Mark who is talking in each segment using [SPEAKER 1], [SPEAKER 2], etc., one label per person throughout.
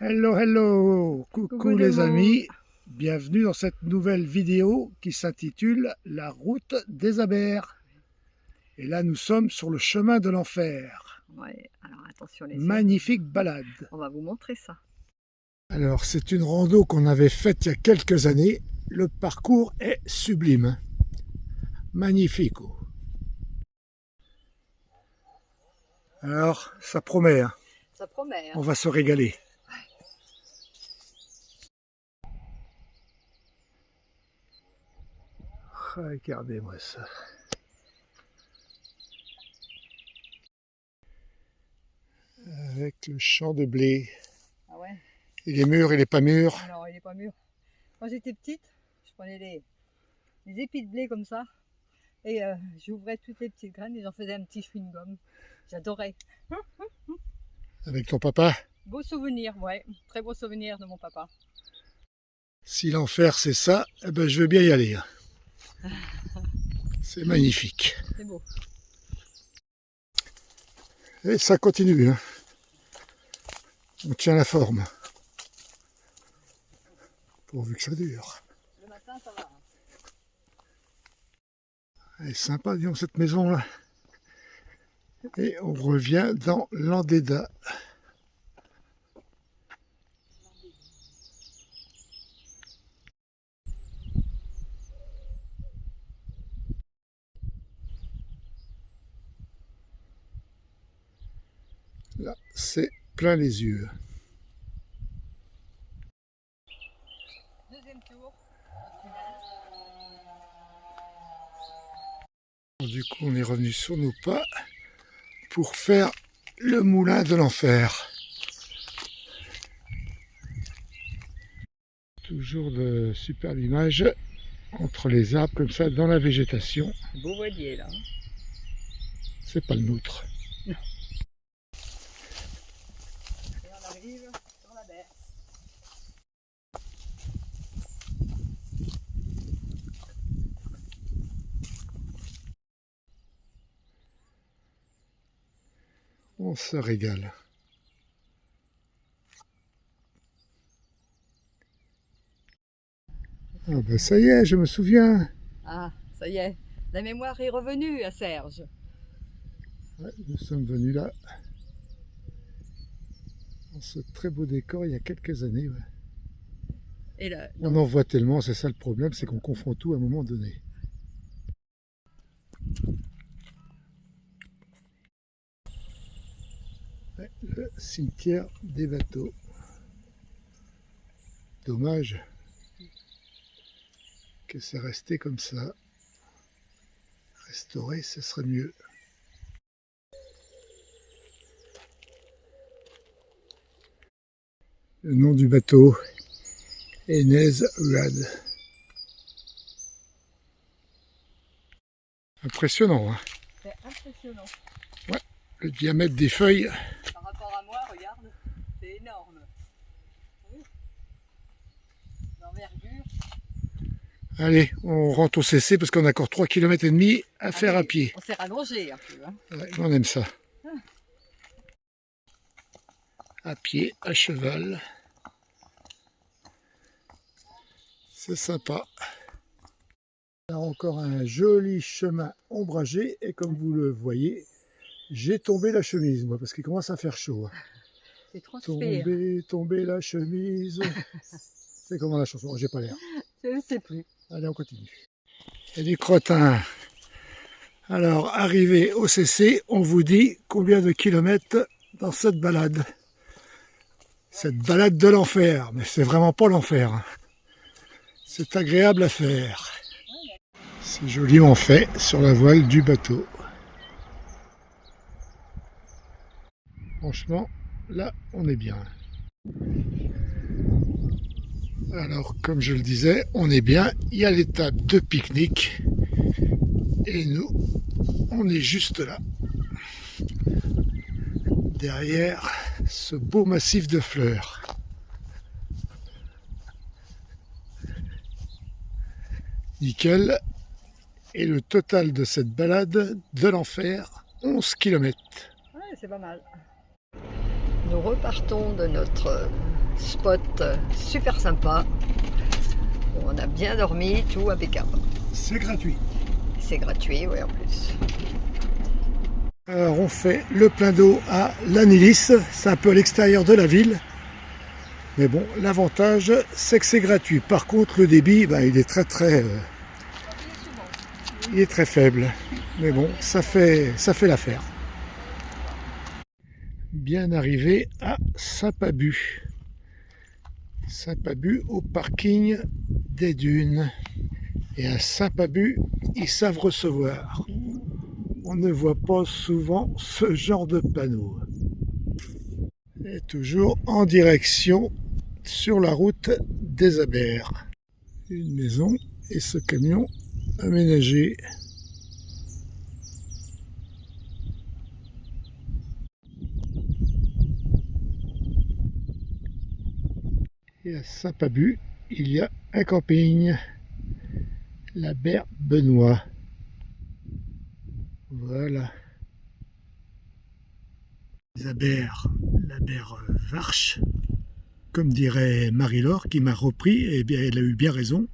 [SPEAKER 1] Hello, hello, coucou
[SPEAKER 2] Coucou
[SPEAKER 1] les
[SPEAKER 2] Nemo.
[SPEAKER 1] amis, bienvenue dans cette nouvelle vidéo qui s'intitule La route des abers. Et là nous sommes sur le chemin de l'enfer.
[SPEAKER 2] Ouais, alors attention les yeux.
[SPEAKER 1] Magnifique balade.
[SPEAKER 2] On va vous montrer ça.
[SPEAKER 1] Alors c'est une rando qu'on avait faite il y a quelques années. Le parcours est sublime. Magnifique. Alors ça promet, hein.
[SPEAKER 2] Ça promet.
[SPEAKER 1] On va se régaler. Regardez-moi ça. Avec le champ de blé.
[SPEAKER 2] Ah ouais?
[SPEAKER 1] Il est mûr, il est pas mûr.
[SPEAKER 2] Non, il n'est pas mûr. Quand j'étais petite, je prenais les épis de blé comme ça et j'ouvrais toutes les petites graines et j'en faisais un petit chewing-gum. J'adorais.
[SPEAKER 1] Avec ton papa?
[SPEAKER 2] Beau souvenir, ouais. Très beau souvenir de mon papa.
[SPEAKER 1] Si l'enfer c'est ça, eh ben je veux bien y aller. C'est magnifique.
[SPEAKER 2] C'est beau.
[SPEAKER 1] Et ça continue. Hein. On tient la forme. Pourvu que ça dure.
[SPEAKER 2] Le matin, ça va.
[SPEAKER 1] Elle est sympa, disons, cette maison-là. Et on revient dans l'Andéda. Là, c'est plein les yeux.
[SPEAKER 2] Deuxième tour.
[SPEAKER 1] Du coup, on est revenu sur nos pas pour faire le moulin de l'enfer. Toujours de superbes images entre les arbres comme ça dans la végétation.
[SPEAKER 2] Beau voilier là.
[SPEAKER 1] C'est pas le nôtre.
[SPEAKER 2] Non. Et on arrive sur la baie.
[SPEAKER 1] On se régale. Ah ben ça y est, je me souviens.
[SPEAKER 2] Ah, ça y est. La mémoire est revenue à Serge.
[SPEAKER 1] Ouais, nous sommes venus là, dans ce très beau décor il y a quelques années. Ouais.
[SPEAKER 2] Et là,
[SPEAKER 1] On en voit tellement, c'est ça le problème, c'est qu'on confond tout à un moment donné. Ouais, le cimetière des bateaux. Dommage que c'est resté comme ça. Restaurer, ce serait mieux. Le nom du bateau, Enez Uad. Impressionnant, hein.
[SPEAKER 2] c'est impressionnant.
[SPEAKER 1] Ouais, le diamètre des feuilles.
[SPEAKER 2] Par rapport à moi, regarde, c'est énorme. Oui. L'envergure.
[SPEAKER 1] Allez, on rentre au CC parce qu'on a encore 3,5 km à faire à pied.
[SPEAKER 2] On s'est rallongé un peu. Hein.
[SPEAKER 1] Ouais, on aime ça. À pied, à cheval. C'est sympa. On a encore un joli chemin ombragé et comme vous le voyez, j'ai tombé la chemise moi parce qu'il commence à faire chaud. Hein.
[SPEAKER 2] C'est transpire.
[SPEAKER 1] Tomber la chemise. C'est comment la chanson? J'ai pas l'air.
[SPEAKER 2] Je ne sais plus.
[SPEAKER 1] Allez, on continue. Et des crottins. Alors, arrivé au CC, on vous dit combien de kilomètres dans cette balade. Cette balade de l'enfer, mais c'est vraiment pas l'enfer. Hein. C'est agréable à faire. C'est joliment fait sur la voile du bateau. Franchement, là, on est bien. Alors, comme je le disais, on est bien. Il y a l'étape de pique-nique. Et nous, on est juste là. Derrière ce beau massif de fleurs. Nickel. Et le total de cette balade de l'enfer, 11 km.
[SPEAKER 2] Ouais, c'est pas mal. Nous repartons de notre spot super sympa. On a bien dormi, tout impeccable.
[SPEAKER 1] C'est gratuit.
[SPEAKER 2] C'est gratuit, oui, en plus.
[SPEAKER 1] Alors on fait le plein d'eau à l'Anilis, c'est un peu à l'extérieur de la ville. Mais bon, l'avantage c'est que c'est gratuit. Par contre le débit, il est il est très faible. Mais bon, ça fait l'affaire. Bien arrivé à Saint-Pabu. Saint-Pabu au parking des Dunes. Et à Saint-Pabu, ils savent recevoir. On ne voit pas souvent ce genre de panneau. Et toujours en direction sur la route des Abers. Une maison et ce camion aménagé. Et à Saint-Pabu, il y a un camping, l'Abers Benoît. Voilà. Les Abers, l'Abers Varche, comme dirait Marie-Laure qui m'a repris, et bien elle a eu bien raison.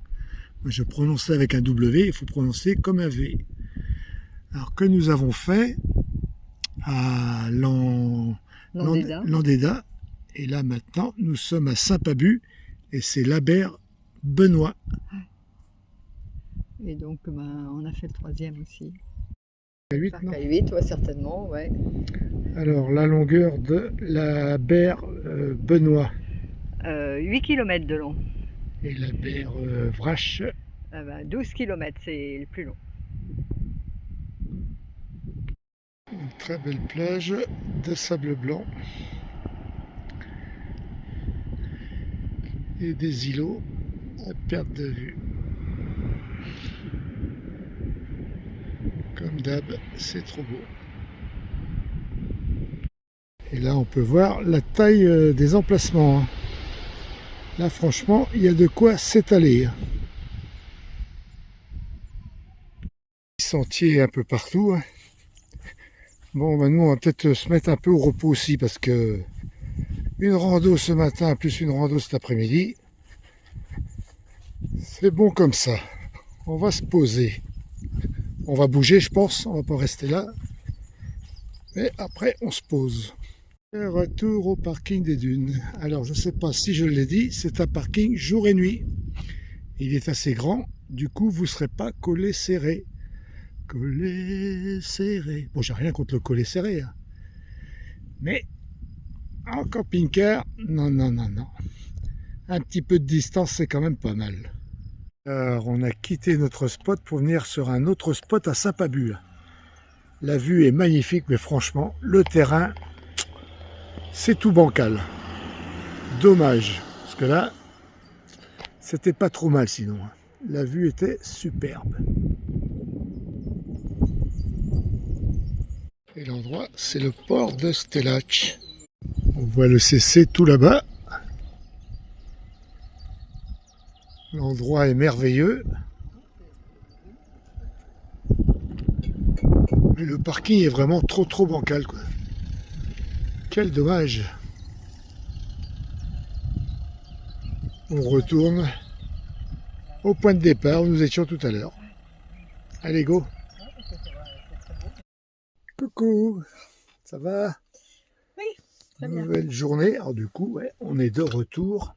[SPEAKER 1] Moi je prononçais avec un W, il faut prononcer comme un V. Alors que nous avons fait à Landéda, et là maintenant nous sommes à Saint-Pabu et c'est l'Abers Benoît.
[SPEAKER 2] Et donc on a fait le troisième aussi.
[SPEAKER 1] À 8, non ?
[SPEAKER 2] À 8, ouais, certainement, ouais.
[SPEAKER 1] Alors la longueur de l'Abers Benoît.
[SPEAKER 2] 8 km de long.
[SPEAKER 1] Et l'Abers Vrache.
[SPEAKER 2] 12 km, c'est le plus long.
[SPEAKER 1] Une très belle plage de sable blanc. Et des îlots à perte de vue. Comme d'hab, c'est trop beau. Et là, on peut voir la taille des emplacements. Là, franchement, il y a de quoi s'étaler. Sentiers un peu partout. Bon, nous, on va peut-être se mettre un peu au repos aussi parce que une rando ce matin plus une rando cet après-midi, c'est bon comme ça. On va se poser. On va bouger, je pense. On va pas rester là. Mais après, on se pose. Et retour au parking des Dunes. Alors, je ne sais pas si je l'ai dit, c'est un parking jour et nuit. Il est assez grand. Du coup, vous ne serez pas collé serré. Collé serré. Bon, j'ai rien contre le collé serré. Hein. Mais en camping-car, non. Un petit peu de distance, c'est quand même pas mal. Alors, on a quitté notre spot pour venir sur un autre spot à Saint-Pabu. La vue est magnifique, mais franchement, le terrain, c'est tout bancal. Dommage, parce que là, c'était pas trop mal sinon. La vue était superbe. Et l'endroit, c'est le port de Stellac. On voit le CC tout là-bas. L'endroit est merveilleux. Mais le parking est vraiment trop bancal, quoi. Quel dommage. On retourne au point de départ où nous étions tout à l'heure. Allez, go. Coucou, ça va?
[SPEAKER 2] Oui, très bien.
[SPEAKER 1] Nouvelle journée. Alors du coup, ouais, on est de retour.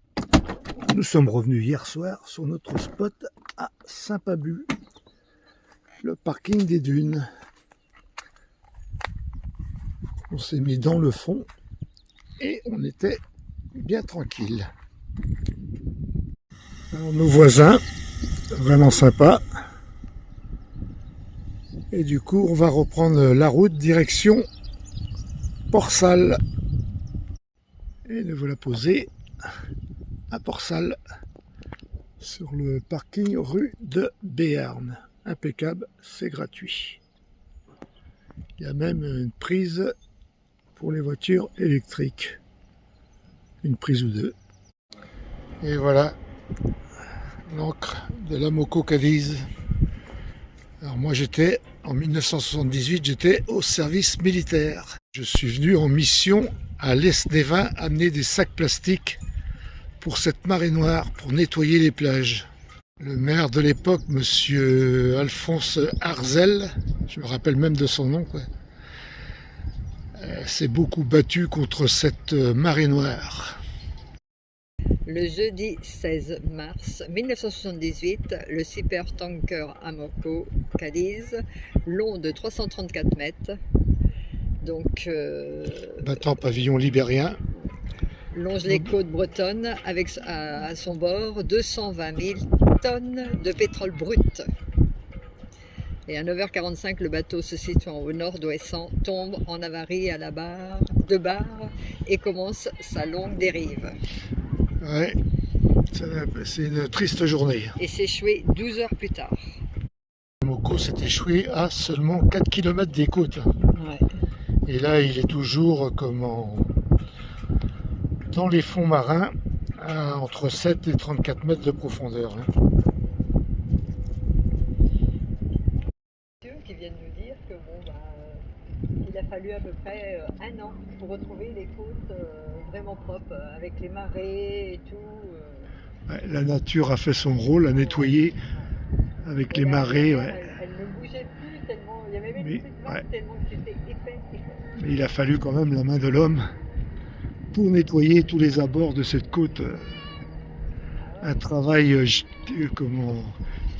[SPEAKER 1] Nous sommes revenus hier soir sur notre spot à Saint-Pabu, le parking des Dunes. On s'est mis dans le fond et on était bien tranquille. Alors, nos voisins, vraiment sympas. Et du coup, on va reprendre la route direction Port-Salle. Et nous voilà posés à Port-Salle sur le parking rue de Béarn. Impeccable, c'est gratuit. Il y a même une prise pour les voitures électriques. Une prise ou deux. Et voilà l'encre de la Moco Cadiz. Alors moi j'étais, en 1978, j'étais au service militaire. Je suis venu en mission à l'Est-des-Vins amener des sacs plastiques pour cette marée noire, pour nettoyer les plages. Le maire de l'époque, monsieur Alphonse Arzel, je me rappelle même de son nom, quoi, s'est beaucoup battu contre cette marée noire.
[SPEAKER 2] Le jeudi 16 mars 1978, le supertanker Amoco Cadiz, long de 334 mètres, donc
[SPEAKER 1] battant pavillon libérien,
[SPEAKER 2] longe les côtes bretonnes avec à son bord 220 000 tonnes de pétrole brut. Et à 9h45, le bateau se situant au nord-ouest tombe en avarie à la barre et commence sa longue dérive.
[SPEAKER 1] Ouais, c'est une triste journée.
[SPEAKER 2] Et s'échouer 12 heures plus tard.
[SPEAKER 1] Amoco s'est échoué à seulement 4 km des côtes.
[SPEAKER 2] Ouais.
[SPEAKER 1] Et là, il est toujours dans les fonds marins, à entre 7 et 34 mètres de profondeur.
[SPEAKER 2] Qui viennent nous dire que il a fallu à peu près 1 an pour retrouver les côtes vraiment propres, avec les marées et tout.
[SPEAKER 1] Ouais, la nature a fait son rôle, à nettoyer avec les marées. Ouais.
[SPEAKER 2] Elle ne bougeait plus tellement, il y avait même une petite vague tellement que c'était épais.
[SPEAKER 1] Mais il a fallu quand même la main de l'homme pour nettoyer tous les abords de cette côte. Un travail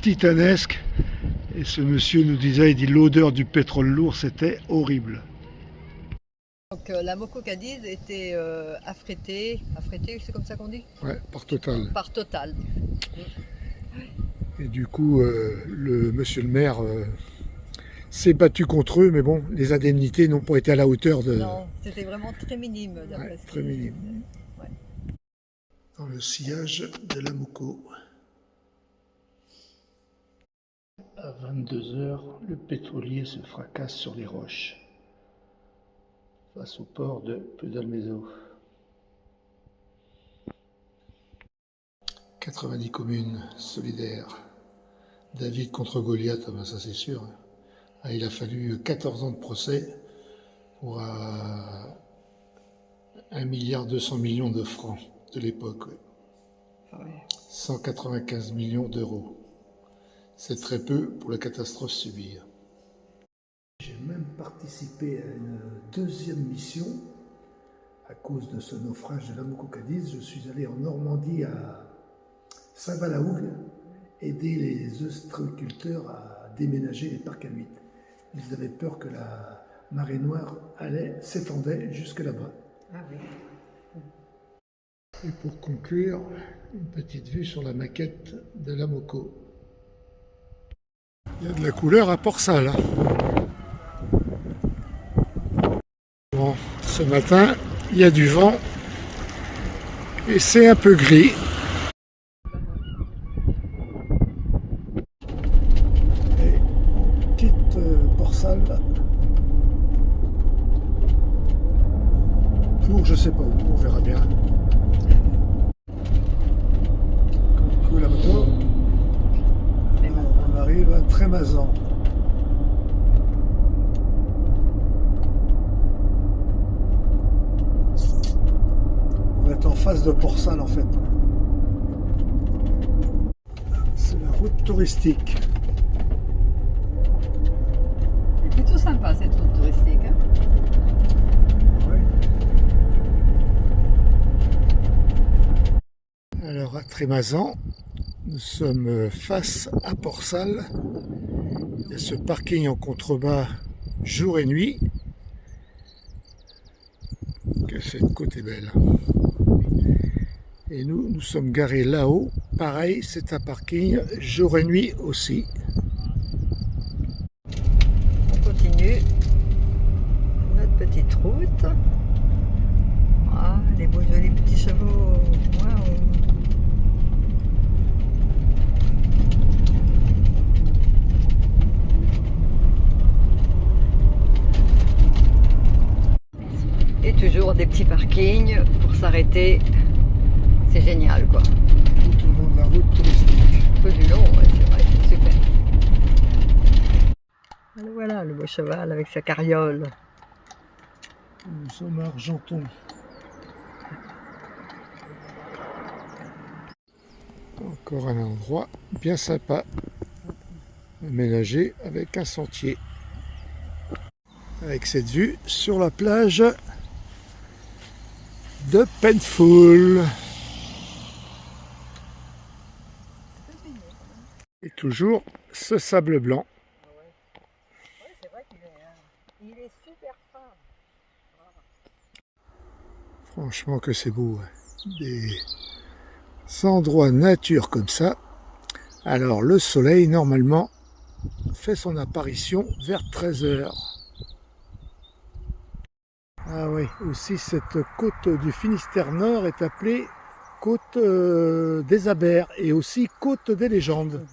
[SPEAKER 1] titanesque. Et ce monsieur nous disait, il dit l'odeur du pétrole lourd, c'était horrible.
[SPEAKER 2] Donc l'Amoco Cadiz était affrété, c'est comme ça qu'on dit?
[SPEAKER 1] Ouais, par Total.
[SPEAKER 2] Par Total.
[SPEAKER 1] Et du coup, le monsieur le maire s'est battu contre eux, mais bon, les indemnités n'ont pas été à la hauteur de...
[SPEAKER 2] Non, c'était vraiment très minime.
[SPEAKER 1] Ouais, très minime. Ouais. Dans le sillage de l'Amoco. À 22 h, le pétrolier se fracasse sur les roches, face au port de Pedalmezzo. 90 communes solidaires. David contre Goliath, ah ben ça c'est sûr. Ah, il a fallu 14 ans de procès pour 1,2 milliard de francs de l'époque. Ouais. 195 millions d'euros. C'est très peu pour la catastrophe subie. J'ai même participé à une deuxième mission à cause de ce naufrage de l'Amoco Cadiz. Je suis allé en Normandie à Saint-Valahougue aider les ostréiculteurs à déménager les parcs à huîtres. Ils avaient peur que la marée noire s'étendait jusque là-bas. Ah oui. Et pour conclure, une petite vue sur la maquette de l'Amoco. Il y a de la couleur à Port-Salle. Bon, ce matin, il y a du vent et c'est un peu gris. Et petite Port-Salle pour je sais pas où, on verra bien. Coucou la moto. On arrive à Trémazan. On va être en face de Port-Salle en fait. C'est la route touristique.
[SPEAKER 2] C'est plutôt sympa cette route touristique. Hein,
[SPEAKER 1] oui. Alors à Trémazan, nous sommes face à Port-Salle. Il y a ce parking en contrebas jour et nuit. Que cette côte est belle. Et nous sommes garés là-haut. Pareil, c'est un parking jour et nuit aussi.
[SPEAKER 2] on continue notre petite route. Ah, les beaux jolis petits chevaux. Waouh. Et toujours des petits parkings pour s'arrêter. C'est génial quoi.
[SPEAKER 1] Tout au long de la route touristique.
[SPEAKER 2] Un peu du long, ouais, c'est vrai, c'est super. Alors voilà le beau cheval avec sa carriole.
[SPEAKER 1] Nous sommes à Argenton. Encore un endroit bien sympa, aménagé avec un sentier. Avec cette vue sur la plage de Penfoul. Et toujours ce sable blanc.
[SPEAKER 2] C'est vrai qu'il est super fin.
[SPEAKER 1] Franchement que c'est beau. Des endroits nature comme ça. Alors le soleil normalement fait son apparition vers 13 h. Ah oui, aussi cette côte du Finistère Nord est appelée côte des Abers et aussi côte des légendes.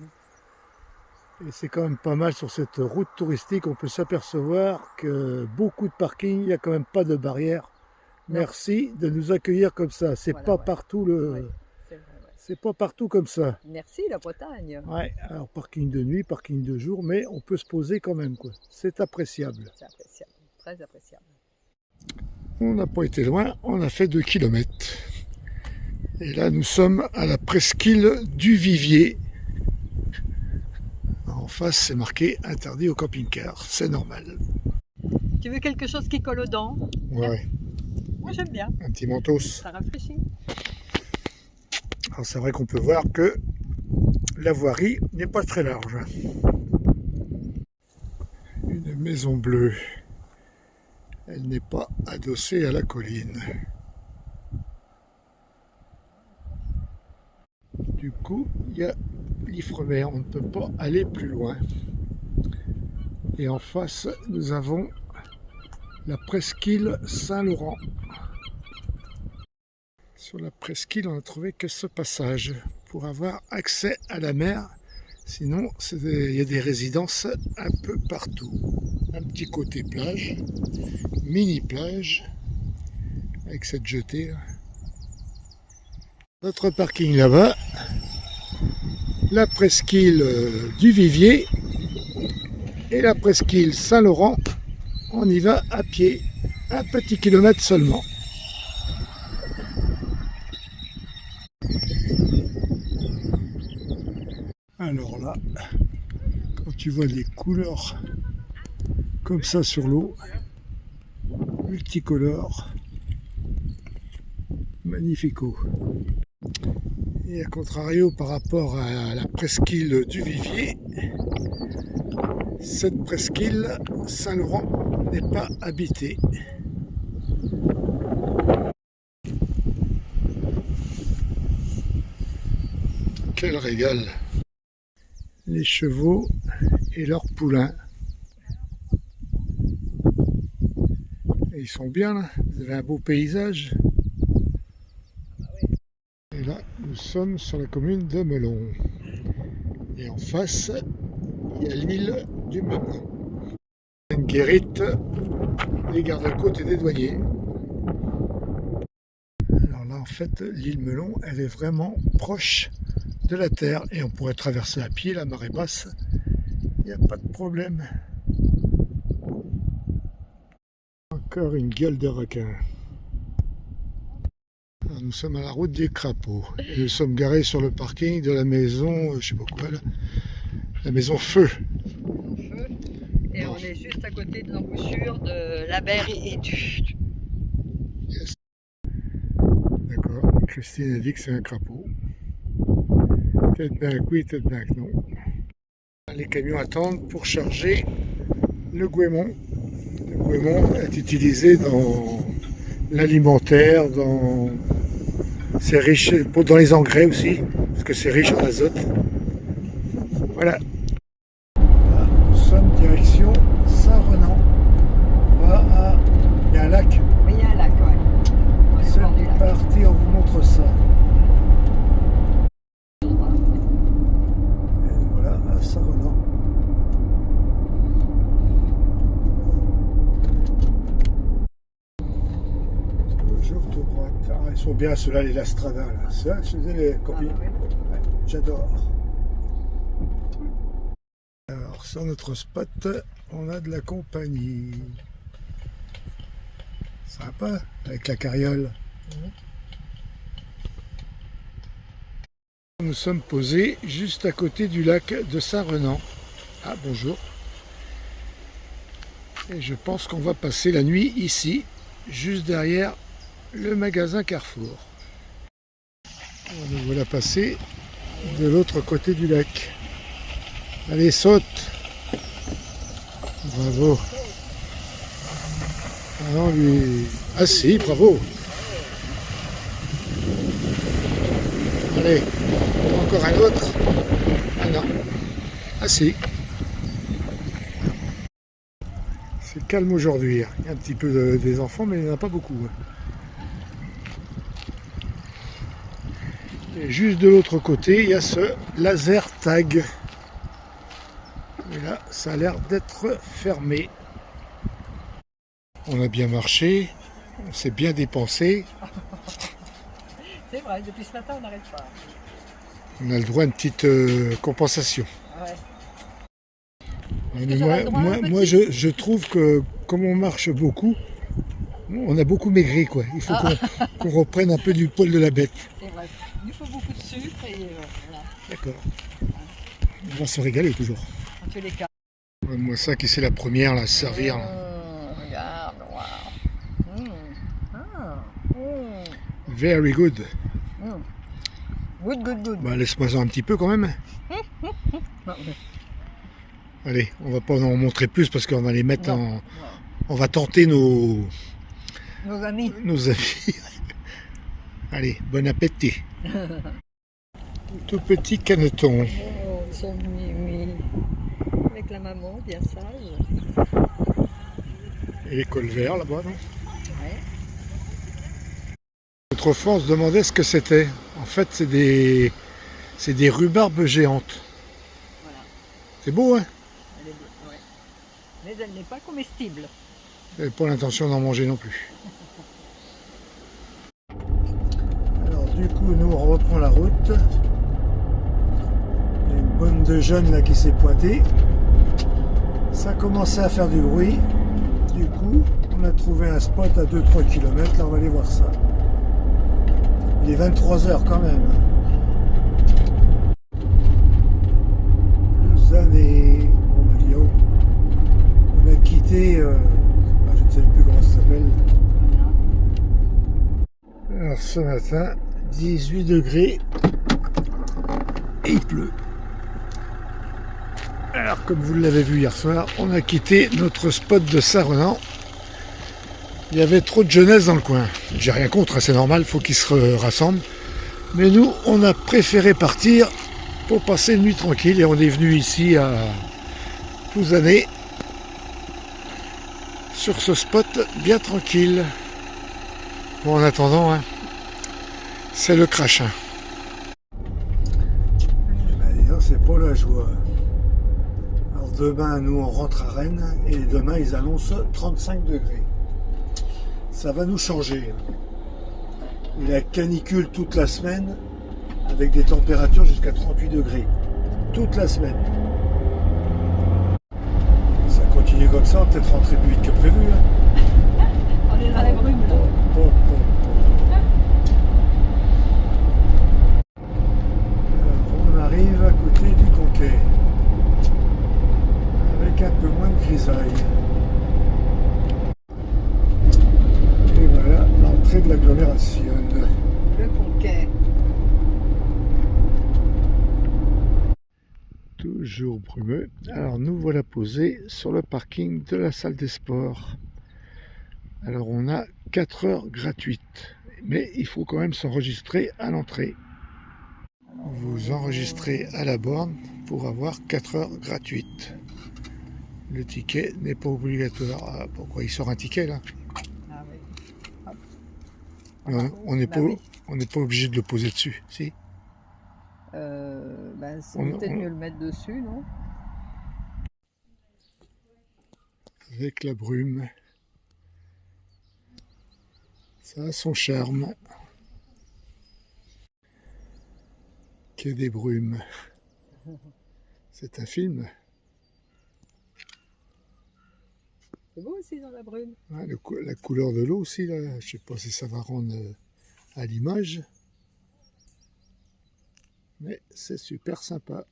[SPEAKER 1] Et c'est quand même pas mal sur cette route touristique, on peut s'apercevoir que beaucoup de parkings, il n'y a quand même pas de barrière. Merci de nous accueillir comme ça, c'est
[SPEAKER 2] Voilà,
[SPEAKER 1] pas
[SPEAKER 2] ouais.
[SPEAKER 1] partout le...
[SPEAKER 2] Ouais, c'est vrai, ouais.
[SPEAKER 1] C'est pas partout comme ça.
[SPEAKER 2] Merci la Bretagne.
[SPEAKER 1] Ouais, alors parking de nuit, parking de jour, mais on peut se poser quand même, quoi. C'est appréciable.
[SPEAKER 2] C'est appréciable, très appréciable.
[SPEAKER 1] On n'a pas été loin, on a fait 2 km. Et là, nous sommes à la presqu'île du Vivier. En face, c'est marqué interdit au camping-car. C'est normal.
[SPEAKER 2] Tu veux quelque chose qui colle aux dents?
[SPEAKER 1] Ouais.
[SPEAKER 2] Moi j'aime bien.
[SPEAKER 1] Un petit mentos.
[SPEAKER 2] Ça rafraîchit.
[SPEAKER 1] Alors c'est vrai qu'on peut voir que la voirie n'est pas très large. Une maison bleue. Elle n'est pas adossée à la colline. Du coup, il y a l'Ifremer, on ne peut pas aller plus loin. Et en face, nous avons la presqu'île Saint-Laurent. Sur la presqu'île, on n'a trouvé que ce passage pour avoir accès à la mer. Sinon, il y a des résidences un peu partout. Un petit côté plage, mini plage, avec cette jetée. Notre parking là-bas, la presqu'île du Vivier et la presqu'île Saint-Laurent. On y va à pied, un petit kilomètre seulement. Alors là, quand tu vois les couleurs comme ça sur l'eau, multicolores, magnifico. Et à contrario par rapport à la presqu'île du Vivier, cette presqu'île Saint-Laurent n'est pas habitée. Quel régal! Les chevaux et leurs poulains. Et ils sont bien là, vous avez un beau paysage. Et là, nous sommes sur la commune de Melon. Et en face, il y a l'île du même nom. Une guérite des gardes-côtes et des douaniers. Alors là, en fait, l'île Melon, elle est vraiment proche de la terre et on pourrait traverser à pied la marée basse, il n'y a pas de problème. Encore une gueule de requin. Alors, nous sommes à la route des crapauds et nous sommes garés sur le parking de la maison, je sais pas quoi là, la maison Feu.
[SPEAKER 2] Et on est juste à côté de l'embouchure de la berre et du.
[SPEAKER 1] Yes. D'accord, Christine a dit que c'est un crapaud. Peut-être bien que oui, peut-être bien que non. Les camions attendent pour charger le goémon. Le goémon est utilisé dans l'alimentaire, c'est riche dans les engrais aussi, parce que c'est riche en azote. Voilà. Là, nous sommes direction Saint-Renan. Il y a un lac.
[SPEAKER 2] Oui, il y a un lac, ouais.
[SPEAKER 1] C'est parti, on vous montre ça. À Saint-Renan. Toujours tout droite. Ah, ils sont bien ceux-là, les Lastrada. Ça, je disais les copines.
[SPEAKER 2] Ah, oui.
[SPEAKER 1] Ouais, j'adore. Alors, sur notre spot, on a de la compagnie. Sympa, avec la carriole. Nous sommes posés juste à côté du lac de Saint-Renan. Ah, bonjour. Et je pense qu'on va passer la nuit ici, juste derrière le magasin Carrefour. Nous voilà passés de l'autre côté du lac. Allez, saute! Bravo! Ah non, lui... Ah si, bravo! Allez, encore un autre. Ah non. Ah si. C'est calme aujourd'hui. Il y a un petit peu des enfants, mais il n'y en a pas beaucoup. Et juste de l'autre côté, il y a ce laser tag. Et là, ça a l'air d'être fermé. On a bien marché, on s'est bien dépensé.
[SPEAKER 2] C'est vrai, depuis ce matin, on n'arrête pas.
[SPEAKER 1] On a le droit à une petite compensation.
[SPEAKER 2] Ouais.
[SPEAKER 1] Mais moi je trouve que comme on marche beaucoup, on a beaucoup maigri, quoi. Il faut qu'on reprenne un peu du poil de la bête.
[SPEAKER 2] C'est vrai. Il faut beaucoup de sucre et voilà.
[SPEAKER 1] D'accord. On va se régaler toujours.
[SPEAKER 2] En tous les cas.
[SPEAKER 1] Moi ça qui c'est la première là, à se servir.
[SPEAKER 2] Regarde, wow.
[SPEAKER 1] Very good.
[SPEAKER 2] Good.
[SPEAKER 1] Bah, laisse-moi un petit peu quand même. Allez, on va pas en montrer plus parce qu'on va les mettre en... On va tenter nos
[SPEAKER 2] amis.
[SPEAKER 1] Allez, bon appétit. Tout petit caneton.
[SPEAKER 2] Oh, son mimi. Avec la maman, bien sage.
[SPEAKER 1] Et les cols verts là-bas, non?
[SPEAKER 2] Ouais.
[SPEAKER 1] Autrefois, on se demandait ce que c'était. En fait, c'est des rhubarbes géantes.
[SPEAKER 2] Voilà.
[SPEAKER 1] C'est beau, hein?
[SPEAKER 2] Elle est beau, ouais. Mais elle n'est pas comestible.
[SPEAKER 1] J'avais pas l'intention d'en manger non plus. Alors du coup, nous on reprend la route. Il y a une bande de jeunes là qui s'est pointée. Ça a commencé à faire du bruit. Du coup, on a trouvé un spot à 2-3 km. Là, on va aller voir ça. Il est 23 h quand même. Années. Bon, bah, Guillaume, on a quitté, je ne sais plus comment ça s'appelle. Alors ce matin, 18 degrés et il pleut. Alors comme vous l'avez vu hier soir, on a quitté notre spot de Saint-Renan. Il y avait trop de jeunesse dans le coin. J'ai rien contre, c'est normal, il faut qu'ils se rassemblent. Mais nous, on a préféré partir pour passer une nuit tranquille et on est venu ici à Pouzané sur ce spot bien tranquille. Bon, en attendant, hein, c'est le crachin. D'ailleurs, c'est pas la joie. Alors demain, nous on rentre à Rennes et demain ils annoncent 35 degrés. Ça va nous changer. Et la canicule toute la semaine, avec des températures jusqu'à 38 degrés. Toute la semaine. Ça continue comme ça, on va peut-être rentrer plus vite que prévu. Hein.
[SPEAKER 2] On est dans la brume là.
[SPEAKER 1] On arrive à côté du Conquet. Avec un peu moins de grisaille. Et voilà l'entrée de l'agglomération.
[SPEAKER 2] Le Conquet.
[SPEAKER 1] Toujours brumeux. Alors nous voilà posés sur le parking de la salle des sports. Alors on a 4 heures gratuites, mais il faut quand même s'enregistrer à l'entrée. Vous enregistrez à la borne pour avoir 4 heures gratuites. Le ticket n'est pas obligatoire. Ah, pourquoi il sort un ticket là?
[SPEAKER 2] Ah oui.
[SPEAKER 1] Non, on n'est pas obligé de le poser dessus, si?
[SPEAKER 2] C'est peut-être mieux le mettre dessus, non?
[SPEAKER 1] Avec la brume. Ça a son charme. Qu'il y ait des brumes. C'est un film.
[SPEAKER 2] C'est beau aussi dans la brume.
[SPEAKER 1] Ouais, la couleur de l'eau aussi, là, je sais pas si ça va rendre à l'image. mais c'est super sympa.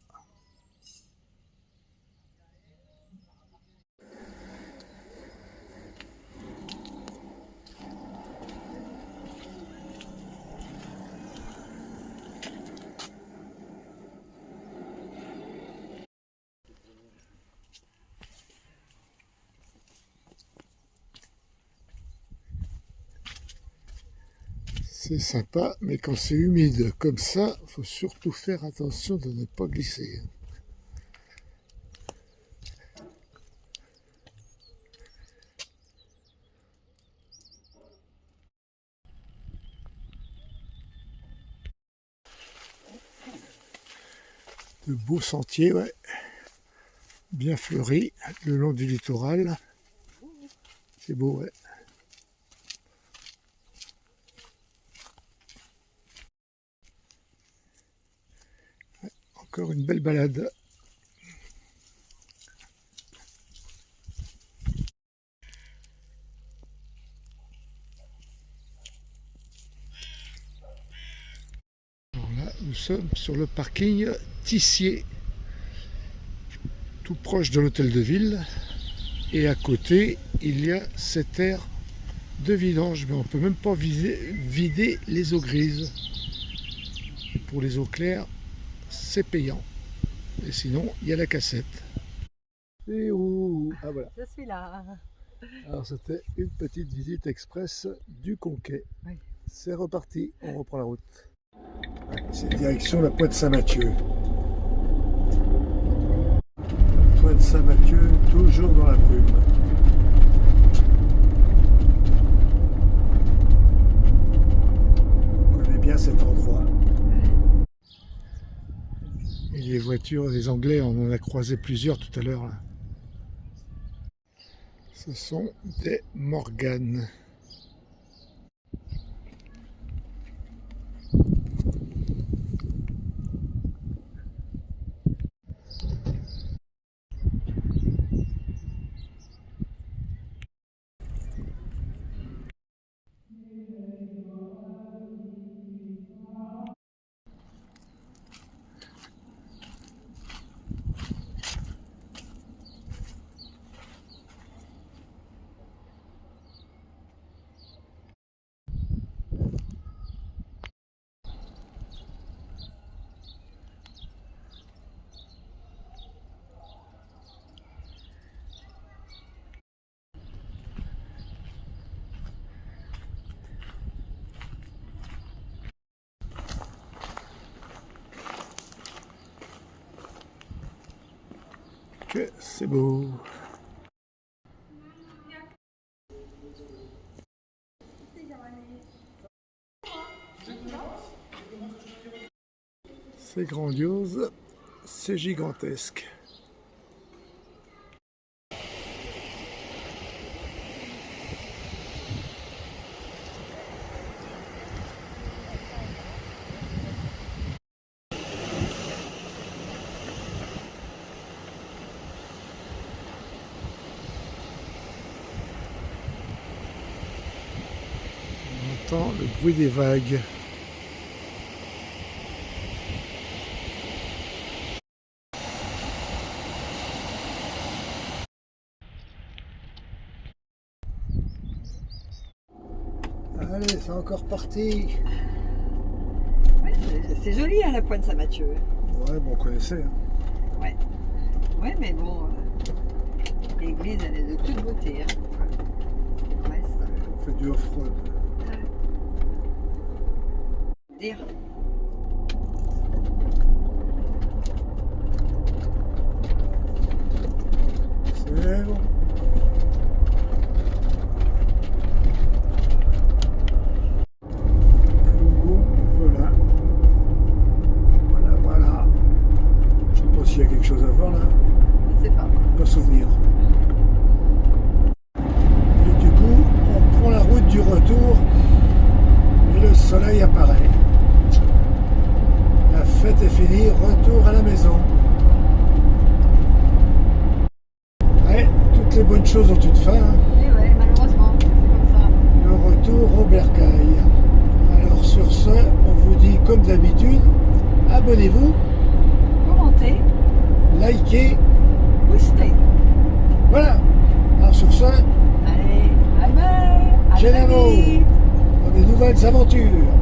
[SPEAKER 1] C'est sympa, mais quand c'est humide comme ça, il faut surtout faire attention de ne pas glisser. De beaux sentiers, ouais, bien fleuris le long du littoral. C'est beau, ouais. Encore une belle balade. Alors là, nous sommes sur le parking Tissier, tout proche de l'hôtel de ville. Et à côté, il y a cette aire de vidange, mais on ne peut même pas vider les eaux grises. Et pour les eaux claires, c'est payant. Et sinon, il y a la cassette. Et où? Ah voilà.
[SPEAKER 2] Je suis là.
[SPEAKER 1] Alors c'était une petite visite express du Conquet.
[SPEAKER 2] Oui.
[SPEAKER 1] C'est reparti, on reprend la route. C'est direction la Pointe Saint-Mathieu. Pointe Saint-Mathieu, toujours dans la brume. On connaît bien cet endroit. Et les voitures des Anglais, on en a croisé plusieurs tout à l'heure. Ce sont des Morgan. Que c'est beau. C'est grandiose, c'est gigantesque. On entend le bruit des vagues. Allez, c'est encore parti.
[SPEAKER 2] Ouais, c'est joli hein, la Pointe Saint-Mathieu.
[SPEAKER 1] Ouais, bon, on connaissait. Hein.
[SPEAKER 2] Ouais. Ouais, mais bon, l'église elle est de toute beauté. Hein. Le reste,
[SPEAKER 1] On fait du off-road.
[SPEAKER 2] dire.
[SPEAKER 1] C'est bon. Voilà. Voilà, voilà. Je sais pas s'il y a quelque chose à voir là.
[SPEAKER 2] Je ne sais pas.
[SPEAKER 1] Pas souvenir. Et du coup, on prend la route du retour et le soleil apparaît. La fête est finie, retour à la maison. Ouais, toutes les bonnes choses ont une fin. Hein.
[SPEAKER 2] Et ouais, malheureusement, c'est comme ça.
[SPEAKER 1] Le retour au bercail. Alors sur ce, on vous dit comme d'habitude, abonnez-vous,
[SPEAKER 2] Commentez,
[SPEAKER 1] likez.
[SPEAKER 2] boostez.
[SPEAKER 1] Voilà. Alors sur ce,
[SPEAKER 2] Allez, bye bye. À très
[SPEAKER 1] Genavo,
[SPEAKER 2] vite.
[SPEAKER 1] dans des nouvelles aventures.